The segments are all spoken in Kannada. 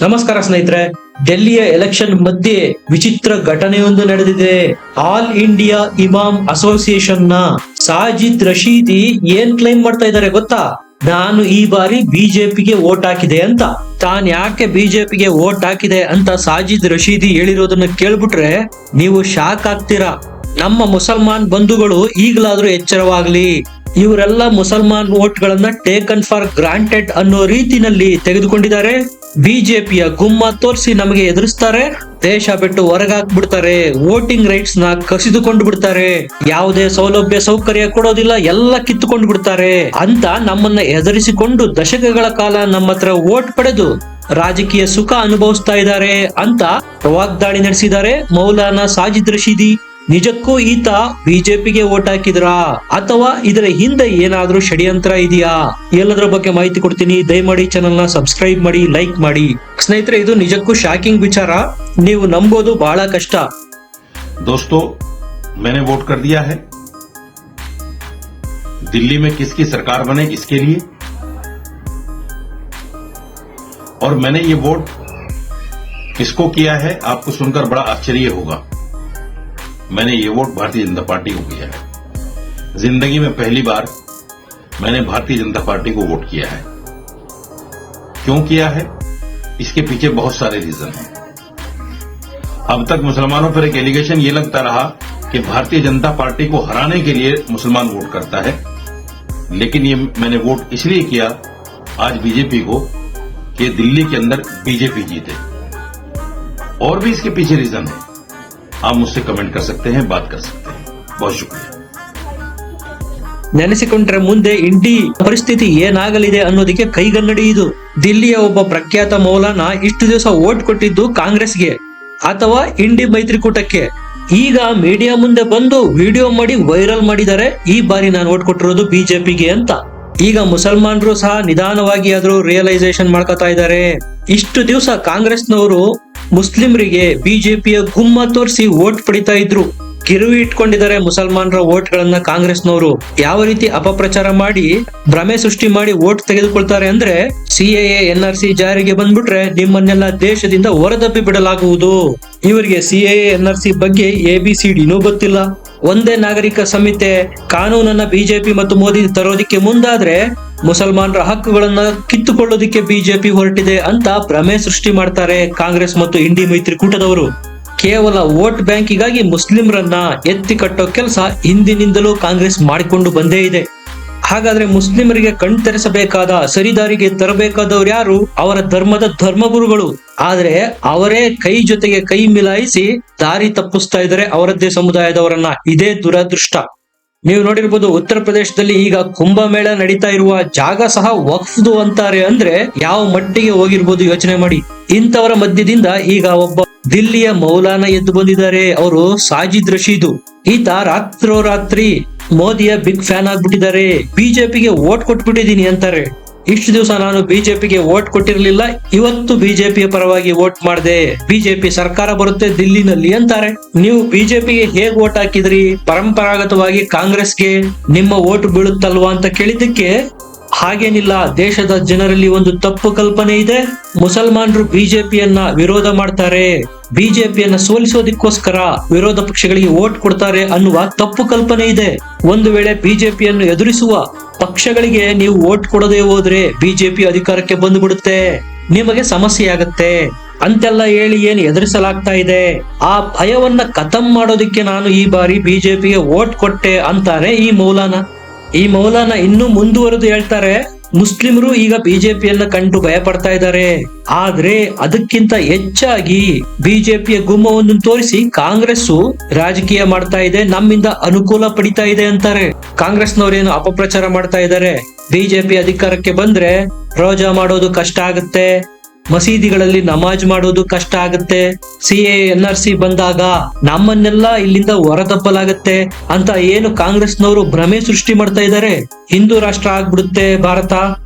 ನಮಸ್ಕಾರ ಸ್ನೇಹಿತರೆ. ಡೆಲ್ಲಿಯ ಎಲೆಕ್ಷನ್ ಮಧ್ಯೆ ವಿಚಿತ್ರ ಘಟನೆಯೊಂದು ನಡೆದಿದೆ. ಆಲ್ ಇಂಡಿಯಾ ಇಮಾಮ್ ಅಸೋಸಿಯೇಷನ್ ನ ಸಾಜಿದ್ ರಶೀದಿ ಏನ್ ಕ್ಲೈಮ್ ಮಾಡ್ತಾ ಇದ್ದಾರೆ ಗೊತ್ತಾ? ನಾನು ಈ ಬಾರಿ ಬಿಜೆಪಿಗೆ ವೋಟ್ ಹಾಕಿದೆ ಅಂತ. ತಾನ್ ಯಾಕೆ ಬಿಜೆಪಿಗೆ ವೋಟ್ ಹಾಕಿದೆ ಅಂತ ಸಾಜಿದ್ ರಶೀದಿ ಹೇಳಿರೋದನ್ನ ಕೇಳ್ಬಿಟ್ರೆ ನೀವು ಶಾಕ್ ಆಗ್ತೀರಾ. ನಮ್ಮ ಮುಸಲ್ಮಾನ್ ಬಂಧುಗಳು ಈಗಲಾದ್ರೂ ಎಚ್ಚರವಾಗ್ಲಿ. ಇವರೆಲ್ಲ ಮುಸಲ್ಮಾನ್ ವೋಟ್ ಗಳನ್ನ ಟೇಕನ್ ಫಾರ್ ಗ್ರಾಂಟೆಡ್ ಅನ್ನೋ ರೀತಿನಲ್ಲಿ ತೆಗೆದುಕೊಂಡಿದ್ದಾರೆ. ಬಿಜೆಪಿಯ ಗುಮ್ಮ ತೋರಿಸಿ ನಮಗೆ ಎದುರಿಸ್ತಾರೆ, ದೇಶ ಬಿಟ್ಟು ಹೊರಗಾಕ್ಬಿಡ್ತಾರೆ, ವೋಟಿಂಗ್ ರೈಟ್ಸ್ ನ ಕಸಿದುಕೊಂಡು ಬಿಡ್ತಾರೆ, ಯಾವುದೇ ಸೌಲಭ್ಯ ಸೌಕರ್ಯ ಕೊಡೋದಿಲ್ಲ, ಎಲ್ಲ ಕಿತ್ತುಕೊಂಡು ಬಿಡ್ತಾರೆ ಅಂತ ನಮ್ಮನ್ನ ಎದುರಿಸಿಕೊಂಡು ದಶಕಗಳ ಕಾಲ ನಮ್ಮ ಹತ್ರ ವೋಟ್ ಪಡೆದು ರಾಜಕೀಯ ಸುಖ ಅನುಭವಿಸ್ತಾ ಇದ್ದಾರೆ ಅಂತ ವಾಗ್ದಾಳಿ ನಡೆಸಿದ್ದಾರೆ ಮೌಲಾನಾ ಸಾಜಿದ್ ರಶೀದಿ. ನಿಜಕ್ಕೂ ಈತ ಬಿಜೆಪಿಗೆ ವೋಟ್ ಹಾಕಿದ್ರಾ ಅಥವಾ ಇದರ ಹಿಂದೆ ಏನಾದ್ರೂ ಷಡ್ಯಂತ್ರ ಇದೆಯಾ? ಎಲ್ಲದರ ಬಗ್ಗೆ ಮಾಹಿತಿ ಕೊಡ್ತೀನಿ. ದಯಮಾಡಿ ಚಾನೆಲ್ ನ ಸಬ್ಸ್ಕ್ರೈಬ್ ಮಾಡಿ, ಲೈಕ್ ಮಾಡಿ. ಸ್ನೇಹಿತರೆ, ಇದು ನಿಜಕ್ಕೂ ಶಾಕಿಂಗ್ ವಿಚಾರ, ನೀವು ನಂಬೋದು ಬಹಳ ಕಷ್ಟ. दोस्तों, मैंने वोट कर दिया है। दिल्ली में किसकी सरकार बने इसके लिए, और मैंने ये वोट किसको किया है आपको सुनकर बड़ा आश्चर्य होगा। मैंने ये वोट भारतीय जनता पार्टी को किया है। जिंदगी में पहली बार मैंने भारतीय जनता पार्टी को वोट किया है। क्यों किया है, इसके पीछे बहुत सारे रीजन हैं। अब तक मुसलमानों पर एक एलिगेशन ये लगता रहा कि भारतीय जनता पार्टी को हराने के लिए मुसलमान वोट करता है, लेकिन ये मैंने वोट इसलिए किया आज बीजेपी को कि दिल्ली के अंदर बीजेपी जीते। और भी इसके पीछे रीजन है, आप मुझसे कमेंट कर सकते हैं, बात कर सकते हैं। बहुत शुक्रिया। ನೆನೆಸಿಕೊಂಡ್ರೆ ಮುಂದೆ ಇಂಡಿ ಪರಿಸ್ಥಿತಿ ಏನಾಗಲಿದೆ ಅನ್ನೋದಕ್ಕೆ ಕೈಗನ್ನಡಿ ಇದು. ದಿಲ್ಲಿಯ ಒಬ್ಬ ಪ್ರಖ್ಯಾತ ಮೌಲಾನ ಇಷ್ಟು ದಿವಸ ವೋಟ್ ಕೊಟ್ಟಿದ್ದು ಕಾಂಗ್ರೆಸ್ಗೆ ಅಥವಾ ಇಂಡಿ ಮೈತ್ರಿಕೂಟಕ್ಕೆ. ಈಗ ಮೀಡಿಯಾ ಮುಂದೆ ಬಂದು ವಿಡಿಯೋ ಮಾಡಿ ವೈರಲ್ ಮಾಡಿದ್ದಾರೆ, ಈ ಬಾರಿ ನಾನು ವೋಟ್ ಕೊಟ್ಟಿರೋದು ಬಿಜೆಪಿಗೆ ಅಂತ. ಈಗ ಮುಸಲ್ಮಾನರು ಸಹ ನಿಧಾನವಾಗಿ ಆದ್ರೂ ರಿಯಲೈಸೇಷನ್ ಮಾಡ್ಕೊತಾ ಇದ್ದಾರೆ. ಇಷ್ಟು ದಿವಸ ಕಾಂಗ್ರೆಸ್ನವರು ಮುಸ್ಲಿಮರಿಗೆ ಬಿಜೆಪಿಯ ಗುಮ್ಮ ತೋರಿಸಿ ವೋಟ್ ಪಡಿತಾ ಇದ್ರು. ಗಿರುವಿ ಇಟ್ಕೊಂಡಿದ್ದಾರೆ ಮುಸಲ್ಮಾನರ ವೋಟ್ ಗಳನ್ನ ಕಾಂಗ್ರೆಸ್ನವರು. ಯಾವ ರೀತಿ ಅಪಪ್ರಚಾರ ಮಾಡಿ ಭ್ರಮೆ ಸೃಷ್ಟಿ ಮಾಡಿ ವೋಟ್ ತೆಗೆದುಕೊಳ್ತಾರೆ ಅಂದ್ರೆ, ಸಿಎಎ NRC ಜಾರಿಗೆ ಬಂದ್ಬಿಟ್ರೆ ನಿಮ್ಮನ್ನೆಲ್ಲ ದೇಶದಿಂದ ಹೊರದಬ್ಬಿ ಬಿಡಲಾಗುವುದು. ಇವರಿಗೆ ಸಿಎಎ NRC ಬಗ್ಗೆ ABCDನೂ ಗೊತ್ತಿಲ್ಲ. ಒಂದೇ ನಾಗರಿಕ ಸಂಹಿತೆ ಕಾನೂನನ್ನ ಬಿಜೆಪಿ ಮತ್ತು ಮೋದಿ ತರೋದಿಕ್ಕೆ ಮುಂದಾದ್ರೆ ಮುಸಲ್ಮಾನರ ಹಕ್ಕುಗಳನ್ನ ಕಿತ್ತುಕೊಳ್ಳೋದಿಕ್ಕೆ ಬಿಜೆಪಿ ಹೊರಟಿದೆ ಅಂತ ಭ್ರಮೆ ಸೃಷ್ಟಿ ಮಾಡ್ತಾರೆ ಕಾಂಗ್ರೆಸ್ ಮತ್ತು ಇಂಡಿ ಮೈತ್ರಿಕೂಟದವರು. ಕೇವಲ ವೋಟ್ ಬ್ಯಾಂಕಿಗಾಗಿ ಮುಸ್ಲಿಮರನ್ನ ಎತ್ತಿ ಕಟ್ಟೋ ಕೆಲಸ ಹಿಂದಿನಿಂದಲೂ ಕಾಂಗ್ರೆಸ್ ಮಾಡಿಕೊಂಡು ಬಂದೇ ಇದೆ. ಹಾಗಾದ್ರೆ ಮುಸ್ಲಿಮರಿಗೆ ಕಣ್ತೆರೆಸಬೇಕಾದ, ಸರಿದಾರಿಗೆ ತರಬೇಕಾದವ್ರು ಯಾರು? ಅವರ ಧರ್ಮದ ಧರ್ಮಗುರುಗಳು. ಆದ್ರೆ ಅವರೇ ಕೈ ಜೊತೆಗೆ ಕೈ ಮಿಲಾಯಿಸಿ ದಾರಿ ತಪ್ಪಿಸ್ತಾ ಇದ್ದಾರೆ ಅವರದ್ದೇ ಸಮುದಾಯದವರನ್ನ. ಇದೇ ದುರದೃಷ್ಟ. ನೀವು ನೋಡಿರ್ಬೋದು, ಉತ್ತರ ಪ್ರದೇಶದಲ್ಲಿ ಈಗ ಕುಂಭಮೇಳ ನಡೀತಾ ಇರುವ ಜಾಗ ಸಹ ವಕ್ಫ್ದು ಅಂತಾರೆ ಅಂದ್ರೆ ಯಾವ ಮಟ್ಟಿಗೆ ಹೋಗಿರ್ಬೋದು ಯೋಚನೆ ಮಾಡಿ. ಇಂಥವರ ಮಧ್ಯದಿಂದ ಈಗ ಒಬ್ಬ ದಿಲ್ಲಿಯ ಮೌಲಾನ ಎದ್ದು ಬಂದಿದ್ದಾರೆ. ಅವರು ಸಾಜಿದ್ ರಶೀದು. ಈತ ರಾತ್ರೋರಾತ್ರಿ ಮೋದಿಯ ಬಿಗ್ ಫ್ಯಾನ್ ಆಗ್ಬಿಟ್ಟಿದ್ದಾರೆ. ಬಿಜೆಪಿಗೆ ವೋಟ್ ಕೊಟ್ಬಿಟ್ಟಿದೀನಿ ಅಂತಾರೆ. ಇಷ್ಟು ದಿವಸ ನಾನು ಬಿಜೆಪಿಗೆ ವೋಟ್ ಕೊಟ್ಟಿರ್ಲಿಲ್ಲ, ಇವತ್ತು ಬಿಜೆಪಿಯ ಪರವಾಗಿ ವೋಟ್ ಮಾಡಿದೆ, ಬಿಜೆಪಿ ಸರ್ಕಾರ ಬರುತ್ತೆ ದಿಲ್ಲಿನಲ್ಲಿ ಅಂತಾರೆ. ನೀವು ಬಿಜೆಪಿಗೆ ಹೇಗ್ ವೋಟ್ ಹಾಕಿದ್ರಿ? ಪರಂಪರಾಗತವಾಗಿ ಕಾಂಗ್ರೆಸ್ಗೆ ನಿಮ್ಮ ವೋಟ್ ಬೀಳುತ್ತಲ್ವಾ ಅಂತ ಕೇಳಿದ್ದಕ್ಕೆ, ಹಾಗೇನಿಲ್ಲ, ದೇಶದ ಜನರಲ್ಲಿ ಒಂದು ತಪ್ಪು ಕಲ್ಪನೆ ಇದೆ. ಮುಸಲ್ಮಾನರು ಬಿಜೆಪಿಯನ್ನ ವಿರೋಧ ಮಾಡ್ತಾರೆ, ಬಿಜೆಪಿಯನ್ನ ಸೋಲಿಸೋದಕ್ಕೋಸ್ಕರ ವಿರೋಧ ಪಕ್ಷಗಳಿಗೆ ವೋಟ್ ಕೊಡ್ತಾರೆ ಅನ್ನುವ ತಪ್ಪು ಕಲ್ಪನೆ ಇದೆ. ಒಂದು ವೇಳೆ ಬಿಜೆಪಿಯನ್ನು ಎದುರಿಸುವ ಪಕ್ಷಗಳಿಗೆ ನೀವು ವೋಟ್ ಕೊಡದೆ ಹೋದ್ರೆ ಬಿಜೆಪಿ ಅಧಿಕಾರಕ್ಕೆ ಬಂದು ಬಿಡುತ್ತೆ, ನಿಮಗೆ ಸಮಸ್ಯೆ ಆಗತ್ತೆ ಅಂತೆಲ್ಲ ಹೇಳಿ ಏನು ಎದುರಿಸಲಾಗ್ತಾ ಇದೆ. ಆ ಭಯವನ್ನ ಖತಮ್ ಮಾಡೋದಿಕ್ಕೆ ನಾನು ಈ ಬಾರಿ ಬಿಜೆಪಿಗೆ ವೋಟ್ ಕೊಟ್ಟೆ ಅಂತಾನೆ ಈ ಮೌಲಾನ ಇನ್ನೂ ಮುಂದುವರೆದು ಹೇಳ್ತಾರೆ, ಮುಸ್ಲಿಮರು ಈಗ ಬಿಜೆಪಿಯನ್ನ ಕಂಡು ಭಯ ಪಡ್ತಾ ಇದ್ದಾರೆ. ಆದ್ರೆ ಅದಕ್ಕಿಂತ ಹೆಚ್ಚಾಗಿ ಬಿಜೆಪಿಯ ಗುಮ್ಮವನ್ನು ತೋರಿಸಿ ಕಾಂಗ್ರೆಸ್ ರಾಜಕೀಯ ಮಾಡ್ತಾ ಇದೆ, ನಮ್ಮಿಂದ ಅನುಕೂಲ ಪಡಿತಾ ಇದೆ ಅಂತಾರೆ. ಕಾಂಗ್ರೆಸ್ನವರೇನು ಅಪಪ್ರಚಾರ ಮಾಡ್ತಾ ಇದ್ದಾರೆ, ಬಿಜೆಪಿ ಅಧಿಕಾರಕ್ಕೆ ಬಂದ್ರೆ ರೋಜಾ ಮಾಡೋದು ಕಷ್ಟ ಆಗುತ್ತೆ, ಮಸೀದಿಗಳಲ್ಲಿ ನಮಾಜ್ ಮಾಡೋದು ಕಷ್ಟ ಆಗುತ್ತೆ, ಸಿಎಎ NRC ಬಂದಾಗ ನಮ್ಮನ್ನೆಲ್ಲ ಇಲ್ಲಿಂದ ಹೊರದಬ್ಬಲಾಗತ್ತೆ ಅಂತ ಏನು ಕಾಂಗ್ರೆಸ್ನವರು ಭ್ರಮೆ ಸೃಷ್ಟಿ ಮಾಡ್ತಾ ಇದ್ದಾರೆ. ಹಿಂದೂ ರಾಷ್ಟ್ರ ಆಗ್ಬಿಡುತ್ತೆ ಭಾರತ,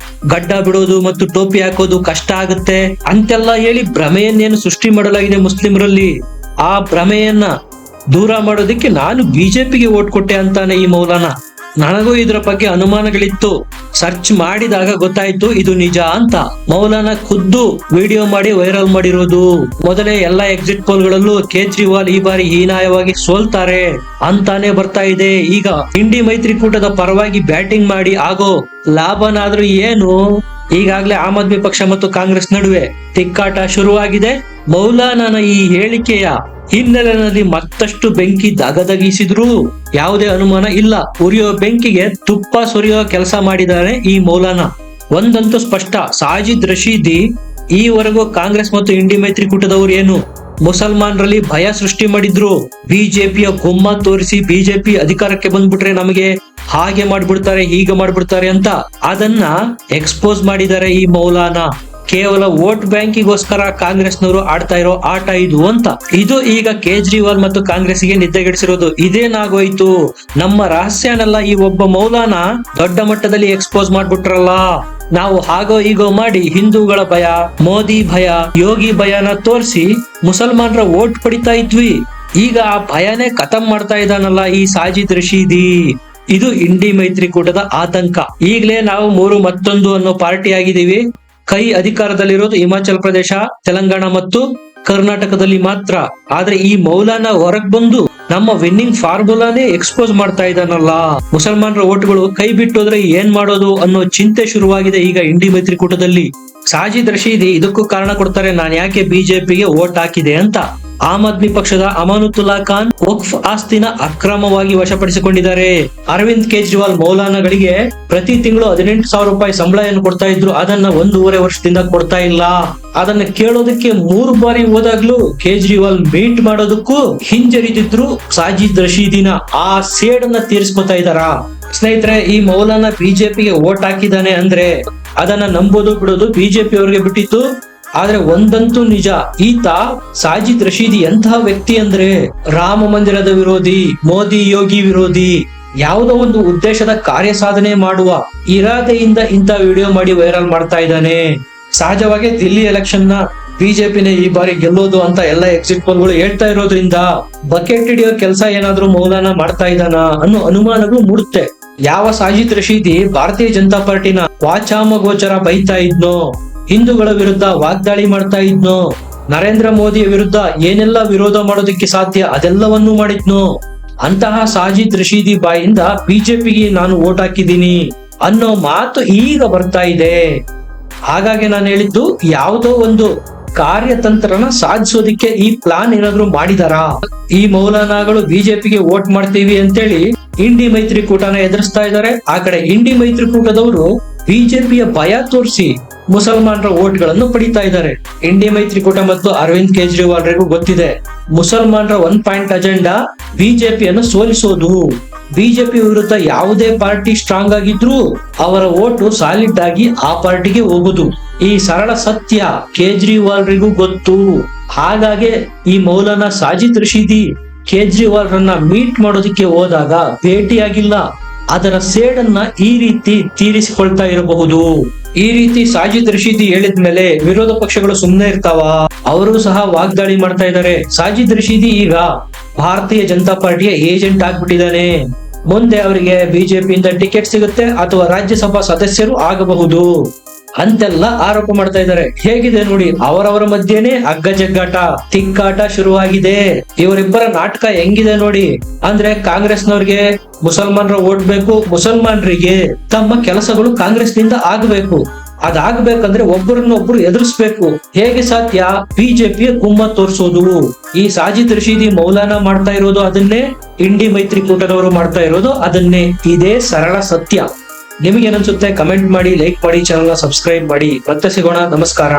ಗಡ್ಡ ಬಿಡೋದು ಮತ್ತು ಟೋಪಿ ಹಾಕೋದು ಕಷ್ಟ ಆಗುತ್ತೆ ಅಂತೆಲ್ಲ ಹೇಳಿ ಭ್ರಮೆಯನ್ನೇನು ಸೃಷ್ಟಿ ಮಾಡಲಾಗಿದೆ ಮುಸ್ಲಿಮರಲ್ಲಿ. ಆ ಭ್ರಮೆಯನ್ನ ದೂರ ಮಾಡೋದಕ್ಕೆ ನಾನು ಬಿಜೆಪಿಗೆ ವೋಟ್ ಕೊಟ್ಟೆ ಅಂತಾನೆ ಈ ಮೌಲಾನ. ನನಗೂ ಇದರ ಬಗ್ಗೆ ಅನುಮಾನಗಳಿತ್ತು. ಸರ್ಚ್ ಮಾಡಿದಾಗ ಗೊತ್ತಾಯ್ತು ಇದು ನಿಜ ಅಂತ. ಮೌಲಾನಾ ಖುದ್ದು ವಿಡಿಯೋ ಮಾಡಿ ವೈರಲ್ ಮಾಡಿರೋದು. ಮೊದಲೇ ಎಲ್ಲಾ ಎಕ್ಸಿಟ್ ಪೋಲ್ ಗಳಲ್ಲೂ ಕೇಜ್ರಿವಾಲ್ ಈ ಬಾರಿ ಹೀನಾಯವಾಗಿ ಸೋಲ್ತಾರೆ ಅಂತಾನೆ ಬರ್ತಾ ಇದೆ. ಈಗ ಇಂಡಿ ಮೈತ್ರಿಕೂಟದ ಪರವಾಗಿ ಬ್ಯಾಟಿಂಗ್ ಮಾಡಿ ಆಗೋ ಲಾಭನಾದ್ರೂ ಏನು? ಈಗಾಗಲೇ ಆಮ್ ಆದ್ಮಿ ಪಕ್ಷ ಮತ್ತು ಕಾಂಗ್ರೆಸ್ ನಡುವೆ ತಿಕ್ಕಾಟ ಶುರುವಾಗಿದೆ. ಮೌಲಾನಾನ ಈ ಹೇಳಿಕೆಯ ಹಿನ್ನೆಲೆಯಲ್ಲಿ ಮತ್ತಷ್ಟು ಬೆಂಕಿ ದಗದಗಿಸಿದ್ರು ಯಾವುದೇ ಅನುಮಾನ ಇಲ್ಲ. ಉರಿಯೋ ಬೆಂಕಿಗೆ ತುಪ್ಪ ಸುರಿಯೋ ಕೆಲಸ ಮಾಡಿದ್ದಾರೆ ಈ ಮೌಲಾನಾ. ಒಂದಂತೂ ಸ್ಪಷ್ಟ, ಸಾಜಿದ್ ರಶೀದಿ ಈವರೆಗೂ ಕಾಂಗ್ರೆಸ್ ಮತ್ತು ಇಂಡಿ ಮೈತ್ರಿಕೂಟದವರು ಏನು ಮುಸಲ್ಮಾನರಲ್ಲಿ ಭಯ ಸೃಷ್ಟಿ ಮಾಡಿದ್ರು. ಬಿಜೆಪಿಯ ಗುಮ್ಮ ತೋರಿಸಿ ಬಿಜೆಪಿ ಅಧಿಕಾರಕ್ಕೆ ಬಂದ್ಬಿಟ್ರೆ ನಮಗೆ ಹಾಗೆ ಮಾಡ್ಬಿಡ್ತಾರೆ ಹೀಗೆ ಮಾಡ್ಬಿಡ್ತಾರೆ ಅಂತ ಅದನ್ನ ಎಕ್ಸ್ಪೋಸ್ ಮಾಡಿದ್ದಾರೆ ಈ ಮೌಲಾನಾ. ಕೇವಲ ವೋಟ್ ಬ್ಯಾಂಕಿಗೋಸ್ಕರ ಕಾಂಗ್ರೆಸ್ನವರು ಆಡ್ತಾ ಇರೋ ಆಟ ಇದು ಅಂತ. ಇದು ಈಗ ಕೇಜ್ರಿವಾಲ್ ಮತ್ತು ಕಾಂಗ್ರೆಸ್ಗೆ ನಿದ್ದೆಗೆಡಿಸಿರೋದು. ಇದೇನಾಗೋಯ್ತು, ನಮ್ಮ ರಹಸ್ಯನೆಲ್ಲ ಈ ಒಬ್ಬ ಮೌಲಾನಾ ದೊಡ್ಡ ಮಟ್ಟದಲ್ಲಿ ಎಕ್ಸ್ಪೋಸ್ ಮಾಡ್ಬಿಟ್ರಲ್ಲ. ನಾವು ಹಾಗೋ ಹೀಗೋ ಮಾಡಿ ಹಿಂದೂಗಳ ಭಯ, ಮೋದಿ ಭಯ, ಯೋಗಿ ಭಯನ ತೋರಿಸಿ ಮುಸಲ್ಮಾನರ ವೋಟ್ ಪಡಿತಾ ಇದ್ವಿ. ಈಗ ಆ ಭಯನೇ ಖತಮ್ ಮಾಡ್ತಾ ಇದ್ದಾನಲ್ಲ ಈ ಸಾಜಿದ್ ರಶೀದಿ. ಇದು ಇಂಡಿ ಮೈತ್ರಿಕೂಟದ ಆತಂಕ. ಈಗಲೇ ನಾವು 3-1 ಅನ್ನೋ ಪಾರ್ಟಿ ಆಗಿದ್ದೀವಿ. ಕೈ ಅಧಿಕಾರದಲ್ಲಿರೋದು ಹಿಮಾಚಲ ಪ್ರದೇಶ, ತೆಲಂಗಾಣ ಮತ್ತು ಕರ್ನಾಟಕದಲ್ಲಿ ಮಾತ್ರ. ಆದ್ರೆ ಈ ಮೌಲಾನಾ ಹೊರಗ್ ಬಂದು ನಮ್ಮ ವಿನ್ನಿಂಗ್ ಫಾರ್ಮುಲಾನೇ ಎಕ್ಸ್ಪೋಸ್ ಮಾಡ್ತಾ ಇದ್ದಾನಲ್ಲ. ಮುಸಲ್ಮಾನರ ಓಟ್ಗಳು ಕೈ ಬಿಟ್ಟೋದ್ರೆ ಏನ್ ಮಾಡೋದು ಅನ್ನೋ ಚಿಂತೆ ಶುರುವಾಗಿದೆ ಈಗ ಇಂಡಿ ಮೈತ್ರಿಕೂಟದಲ್ಲಿ. ಸಾಜಿದ್ ರಶೀದಿ ಇದಕ್ಕೂ ಕಾರಣ ಕೊಡ್ತಾರೆ, ನಾನು ಯಾಕೆ ಬಿಜೆಪಿಗೆ ವೋಟ್ ಹಾಕಿದೆ ಅಂತ. ಆಮ್ ಆದ್ಮಿ ಪಕ್ಷದ ಅಮಾನುತುಲ್ಲಾ ಖಾನ್ ವಕ್ಫ್ ಆಸ್ತಿನ ಅಕ್ರಮವಾಗಿ ವಶಪಡಿಸಿಕೊಂಡಿದ್ದಾರೆ. ಅರವಿಂದ್ ಕೇಜ್ರಿವಾಲ್ ಮೌಲಾನಾಗಳಿಗೆ ಪ್ರತಿ ತಿಂಗಳು 18,000 ರೂಪಾಯಿ ಸಂಬಳ ಏನು ಕೊಡ್ತಾ ಇದ್ರು, ಅದನ್ನ 1.5 ವರ್ಷದಿಂದ ಕೊಡ್ತಾ ಇಲ್ಲ. ಅದನ್ನ ಕೇಳೋದಕ್ಕೆ 3 ಬಾರಿ ಹೋದಾಗ್ಲೂ ಕೇಜ್ರಿವಾಲ್ ಮೀಟ್ ಮಾಡೋದಕ್ಕೂ ಹಿಂಜರಿದಿದ್ರು ಸಾಜಿದ್ ರಶೀದಿನ. ಆ ಸೇಡನ್ನ ತೀರಿಸ್ಕೊತಾ ಇದ್ದಾರ. ಸ್ನೇಹಿತರೆ, ಈ ಮೌಲಾನಾ ಬಿಜೆಪಿಗೆ ವೋಟ್ ಹಾಕಿದ್ದಾನೆ ಅಂದ್ರೆ ಅದನ್ನ ನಂಬೋದು ಬಿಡೋದು ಬಿಜೆಪಿ ಅವರಿಗೆ ಬಿಟ್ಟಿತ್ತು. ಆದ್ರೆ ಒಂದಂತೂ ನಿಜ, ಈತ ಸಾಜಿದ್ ರಶೀದಿ ಎಂತಹ ವ್ಯಕ್ತಿ ಅಂದ್ರೆ ರಾಮ ಮಂದಿರದ ವಿರೋಧಿ, ಮೋದಿ ಯೋಗಿ ವಿರೋಧಿ, ಯಾವುದೋ ಒಂದು ಉದ್ದೇಶದ ಕಾರ್ಯ ಸಾಧನೆ ಮಾಡುವ ಇರಾದೆಯಿಂದ ಇಂತ ವಿಡಿಯೋ ಮಾಡಿ ವೈರಲ್ ಮಾಡ್ತಾ ಇದ್ದಾನೆ. ಸಹಜವಾಗಿ ದಿಲ್ಲಿ ಎಲೆಕ್ಷನ್ ನ ಬಿಜೆಪಿನೇ ಈ ಬಾರಿ ಗೆಲ್ಲೋದು ಅಂತ ಎಲ್ಲ ಎಕ್ಸಿಟ್ ಪೋಲ್ಗಳು ಹೇಳ್ತಾ ಇರೋದ್ರಿಂದ ಬಕೆಟ್ ಹಿಡಿಯೋ ಕೆಲಸ ಏನಾದ್ರೂ ಮೌಲಾನಾ ಮಾಡ್ತಾ ಇದ್ದಾನ ಅನ್ನೋ ಅನುಮಾನಗಳು ಮೂಡುತ್ತೆ. ಯಾವ ಸಾಜಿದ್ ರಶೀದಿ ಭಾರತೀಯ ಜನತಾ ಪಾರ್ಟಿನ ವಾಚಾಮಗೋಚರ ಬೈತಾ ಇದ್ನೋ, ಹಿಂದೂಗಳ ವಿರುದ್ಧ ವಾಗ್ದಾಳಿ ಮಾಡ್ತಾ ಇದ್ನೋ, ನರೇಂದ್ರ ಮೋದಿಯ ವಿರುದ್ಧ ಏನೆಲ್ಲ ವಿರೋಧ ಮಾಡೋದಕ್ಕೆ ಸಾಧ್ಯ ಅದೆಲ್ಲವನ್ನೂ ಮಾಡಿದ್ನೋ, ಅಂತಹ ಸಾಜಿದ್ ರಶೀದಿ ಬಾಯಿಂದ ಬಿಜೆಪಿಗೆ ನಾನು ವೋಟ್ ಹಾಕಿದ್ದೀನಿ ಅನ್ನೋ ಮಾತು ಈಗ ಬರ್ತಾ ಇದೆ. ಹಾಗಾಗಿ ನಾನು ಹೇಳಿದ್ದು, ಯಾವುದೋ ಒಂದು ಕಾರ್ಯತಂತ್ರನ ಸಾಧಿಸೋದಿಕ್ಕೆ ಈ ಪ್ಲಾನ್ ಏನಾದ್ರು ಮಾಡಿದಾರಾ? ಈ ಮೌಲಾನಾಗಳು ಬಿಜೆಪಿಗೆ ವೋಟ್ ಮಾಡ್ತೀವಿ ಅಂತೇಳಿ ಇಂಡಿ ಮೈತ್ರಿಕೂಟನ ಎದುರಿಸ್ತಾ ಇದ್ದಾರೆ. ಆ ಕಡೆ ಇಂಡಿ ಮೈತ್ರಿಕೂಟದವರು ಬಿಜೆಪಿಯ ಭಯ ತೋರಿಸಿ ಮುಸಲ್ಮಾನರ ವೋಟ್ ಗಳನ್ನು ಪಡಿತಾ ಇದ್ದಾರೆ. ಇಂಡಿ ಮೈತ್ರಿಕೂಟ ಮತ್ತು ಅರವಿಂದ್ ಕೇಜ್ರಿವಾಲ್ರಿಗೂ ಗೊತ್ತಿದೆ, ಮುಸಲ್ಮಾನರ 1 ಪಾಯಿಂಟ್ ಅಜೆಂಡಾ ಬಿಜೆಪಿಯನ್ನು ಸೋಲಿಸೋದು. ಬಿಜೆಪಿ ವಿರುದ್ಧ ಯಾವುದೇ ಪಾರ್ಟಿ ಸ್ಟ್ರಾಂಗ್ ಆಗಿದ್ರು ಅವರ ವೋಟು ಸಾಲಿಡ್ ಆಗಿ ಆ ಪಾರ್ಟಿಗೆ ಹೋಗುದು. ಈ ಸರಳ ಸತ್ಯ ಕೇಜ್ರಿವಾಲ್ರಿಗೂ ಗೊತ್ತು. ಹಾಗಾಗಿ ಈ ಮೌಲಾನಾ ಸಾಜಿದ್ ರಶೀದಿ ಕೇಜ್ರಿವಾಲ್ ರನ್ನ ಮೀಟ್ ಮಾಡೋದಕ್ಕೆ ಹೋದಾಗ ಭೇಟಿಯಾಗಿಲ್ಲ. ಅದರ ಸೇಡನ್ನ ಈ ರೀತಿ ತೀರಿಸಿಕೊಳ್ತಾ ಇರಬಹುದು. ಈ ರೀತಿ ಸಾಜಿದ್ ರಶೀದಿ ಹೇಳಿದ್ಮೇಲೆ ವಿರೋಧ ಪಕ್ಷಗಳು ಸುಮ್ಮನೆ ಇರ್ತಾವ? ಅವರು ಸಹ ವಾಗ್ದಾಳಿ ಮಾಡ್ತಾ ಇದ್ದಾರೆ. ಸಾಜಿದ್ ರಶೀದಿ ಈಗ ಭಾರತೀಯ ಜನತಾ ಪಾರ್ಟಿಯ ಏಜೆಂಟ್ ಆಗ್ಬಿಟ್ಟಿದ್ದಾನೆ. ಮುಂದೆ ಅವರಿಗೆ ಬಿಜೆಪಿಯಿಂದ ಟಿಕೆಟ್ ಸಿಗುತ್ತೆ ಅಥವಾ ರಾಜ್ಯಸಭಾ ಸದಸ್ಯರು ಆಗಬಹುದು ಅಂತೆಲ್ಲ ಆರೋಪ ಮಾಡ್ತಾ ಇದ್ದಾರೆ. ಹೇಗಿದೆ ನೋಡಿ, ಅವರವರ ಮಧ್ಯೆನೆ ಅಗ್ಗಜಗ್ಗಾಟ, ತಿಕ್ಕಾಟ ಶುರುವಾಗಿದೆ. ಇವರಿಬ್ಬರ ನಾಟಕ ಹೆಂಗಿದೆ ನೋಡಿ. ಅಂದ್ರೆ ಕಾಂಗ್ರೆಸ್ನವ್ರಿಗೆ ಮುಸಲ್ಮಾನರ ವೋಟ್ ಬೇಕು, ಮುಸಲ್ಮಾನರಿಗೆ ತಮ್ಮ ಕೆಲಸಗಳು ಕಾಂಗ್ರೆಸ್ನಿಂದ ಆಗಬೇಕು. ಅದಾಗಬೇಕಂದ್ರೆ ಒಬ್ಬರನ್ನೊಬ್ರು ಎದುರಿಸ್ಬೇಕು. ಹೇಗೆ ಸಾಧ್ಯ? ಬಿಜೆಪಿಯ ಗುಮ್ಮ ತೋರಿಸೋದು. ಈ ಸಾಜಿದ್ ರಶೀದಿ ಮೌಲಾನಾ ಮಾಡ್ತಾ ಇರೋದು ಅದನ್ನೇ, ಇಂಡಿ ಮೈತ್ರಿಕೂಟದವರು ಮಾಡ್ತಾ ಇರೋದು ಅದನ್ನೇ. ಇದೇ ಸರಳ ಸತ್ಯ. ನಿಮಗೆ ಏನನ್ಸುತ್ತೆ? ಕಮೆಂಟ್ ಮಾಡಿ, ಲೈಕ್ ಮಾಡಿ, ಚಾನಲ್ ನ ಸಬ್ಸ್ಕ್ರೈಬ್ ಮಾಡಿ. ಮತ್ತೆ ಸಿಗೋಣ. ನಮಸ್ಕಾರ.